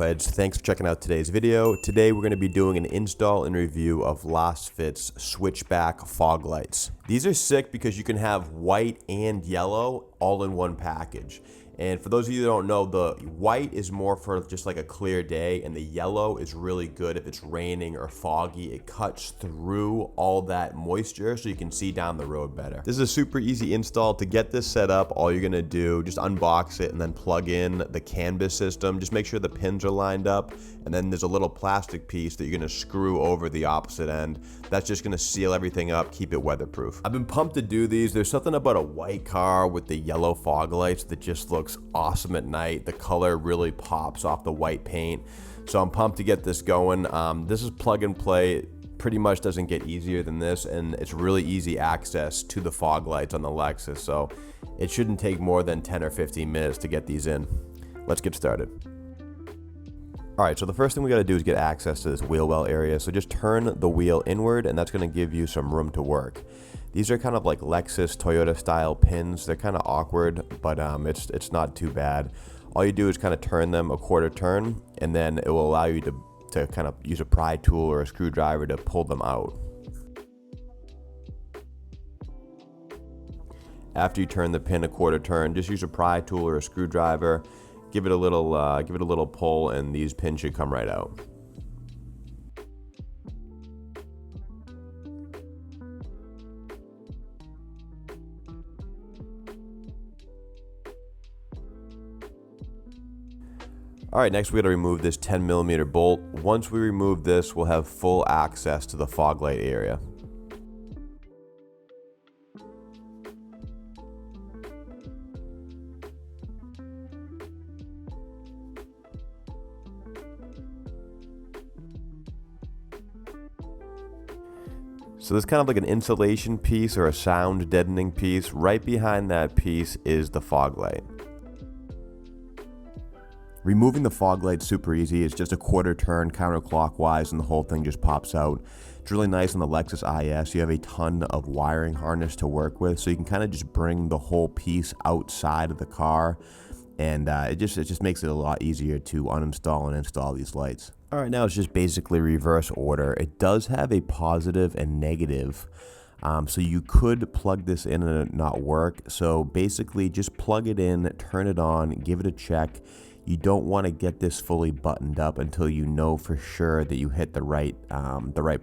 Heads, thanks for checking out today's video. Today we're going to be doing an install and review of LASFIT's SwitchBack fog lights. These are sick because you can have white and yellow all in one package. And for those of you that don't know, the white is more for just like a clear day, and the yellow is really good if it's raining or foggy. It cuts through all that moisture so you can see down the road better. This is a super easy install. To get this set up, all you're gonna do, just unbox it and then plug in the canvas system. Just make sure the pins are lined up, and then there's a little plastic piece that you're gonna screw over the opposite end. That's just gonna seal everything up, keep it weatherproof. I've been pumped to do these. There's something about a white car with the yellow fog lights that just looks awesome at night. The color really pops off the white paint, so I'm pumped to get this going. This is plug and play. It pretty much doesn't get easier than this, and it's really easy access to the fog lights on the Lexus, so it shouldn't take more than 10 or 15 minutes to get these in. Let's get started. Alright, so the first thing we got to do is get access to this wheel well area. So just turn the wheel inward, and that's going to give you some room to work. These are kind of like Lexus Toyota style pins. They're kind of awkward, but it's not too bad. All you do is kind of turn them a quarter turn, and then it will allow you to kind of use a pry tool or a screwdriver to pull them out. After you turn the pin a quarter turn, just use a pry tool or a screwdriver. Give it a little pull, and these pins should come right out. Alright, next we got to remove this 10mm bolt. Once we remove this, we'll have full access to the fog light area. So this is kind of like an insulation piece or a sound deadening piece. Right behind that piece is the fog light. Removing the fog light is super easy. It's just a quarter turn counterclockwise and the whole thing just pops out. It's really nice on the Lexus IS. You have a ton of wiring harness to work with, so you can kind of just bring the whole piece outside of the car, and it just makes it a lot easier to uninstall and install these lights. Alright, now it's just basically reverse order. It does have a positive and negative, so you could plug this in and it not work. So basically just plug it in, turn it on, give it a check. You don't want to get this fully buttoned up until you know for sure that you hit the right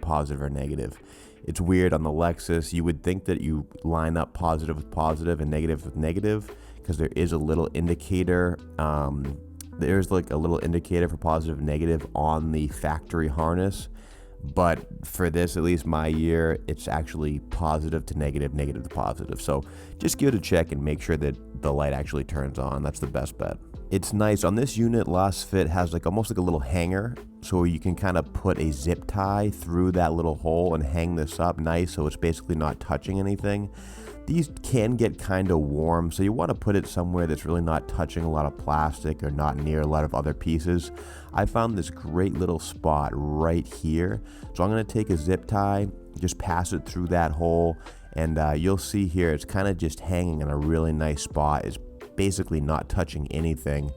positive or negative. It's weird on the Lexus. You would think that you line up positive with positive and negative with negative, because there is a little indicator. There's like a little indicator for positive and negative on the factory harness, but for this, at least my year, it's actually positive to negative, negative to positive. So just give it a check and make sure that the light actually turns on. That's the best bet. It's nice on this unit. LASFIT has like almost like a little hanger, so you can kind of put a zip tie through that little hole and hang this up nice, so it's basically not touching anything. These can get kind of warm, so you want to put it somewhere that's really not touching a lot of plastic or not near a lot of other pieces. I found this great little spot right here, so I'm going to take a zip tie, just pass it through that hole, and you'll see here it's kind of just hanging in a really nice spot. It's basically not touching anything.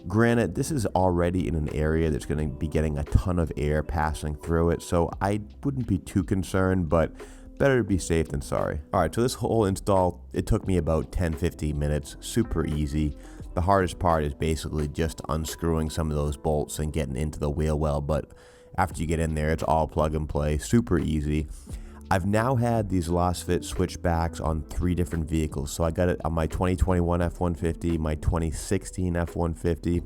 Granted, this is already in an area that's going to be getting a ton of air passing through it, so I wouldn't be too concerned, but better to be safe than sorry. Alright, so this whole install, it took me about 10-15 minutes. Super easy. The hardest part is basically just unscrewing some of those bolts and getting into the wheel well, but after you get in there, it's all plug and play. Super easy. I've now had these LASFIT switchbacks on 3 different vehicles. So I got it on my 2021 F-150, my 2016 F-150,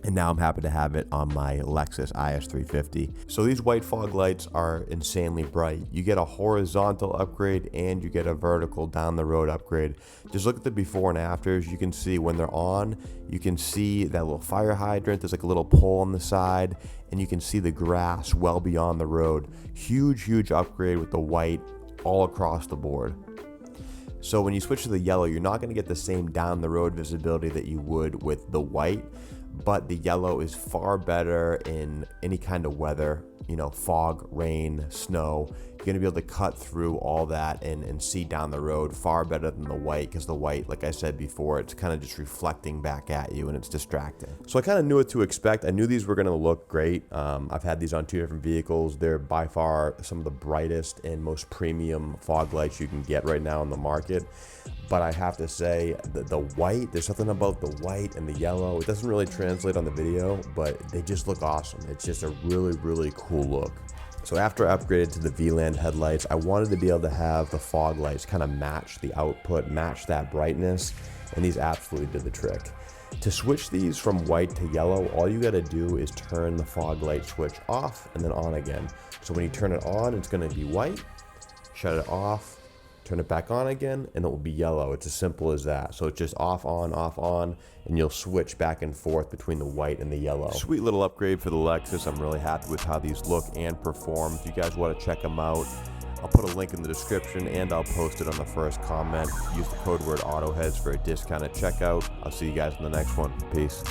and now I'm happy to have it on my Lexus IS350. So these white fog lights are insanely bright. You get a horizontal upgrade and you get a vertical down the road upgrade. Just look at the before and afters. You can see when they're on, you can see that little fire hydrant. There's like a little pole on the side, and you can see the grass well beyond the road. Huge upgrade with the white all across the board. So when you switch to the yellow, you're not going to get the same down the road visibility that you would with the white, but the yellow is far better in any kind of weather. fog, rain, snow, you're gonna be able to cut through all that and see down the road far better than the white, because the white, like I said before, it's kind of just reflecting back at you and it's distracting. So I kind of knew what to expect. I knew these were gonna look great. I've had these on 2 different vehicles. They're by far some of the brightest and most premium fog lights you can get right now in the market. But I have to say, the white, there's something about the white and the yellow. It doesn't really translate on the video, but they just look awesome. It's just a really, really cool look. So after I upgraded to the VLAN headlights, I wanted to be able to have the fog lights kind of match the output, match that brightness, and these absolutely did the trick. To switch these from white to yellow, all you gotta do is turn the fog light switch off and then on again. So when you turn it on, it's gonna be white, shut it off, turn it back on again, and it will be yellow. It's as simple as that. So it's just off, on, and you'll switch back and forth between the white and the yellow. Sweet little upgrade for the Lexus. I'm really happy with how these look and perform. If you guys want to check them out, I'll put a link in the description and I'll post it on the first comment. Use the code word AutoHeads for a discount at checkout. I'll see you guys in the next one. Peace.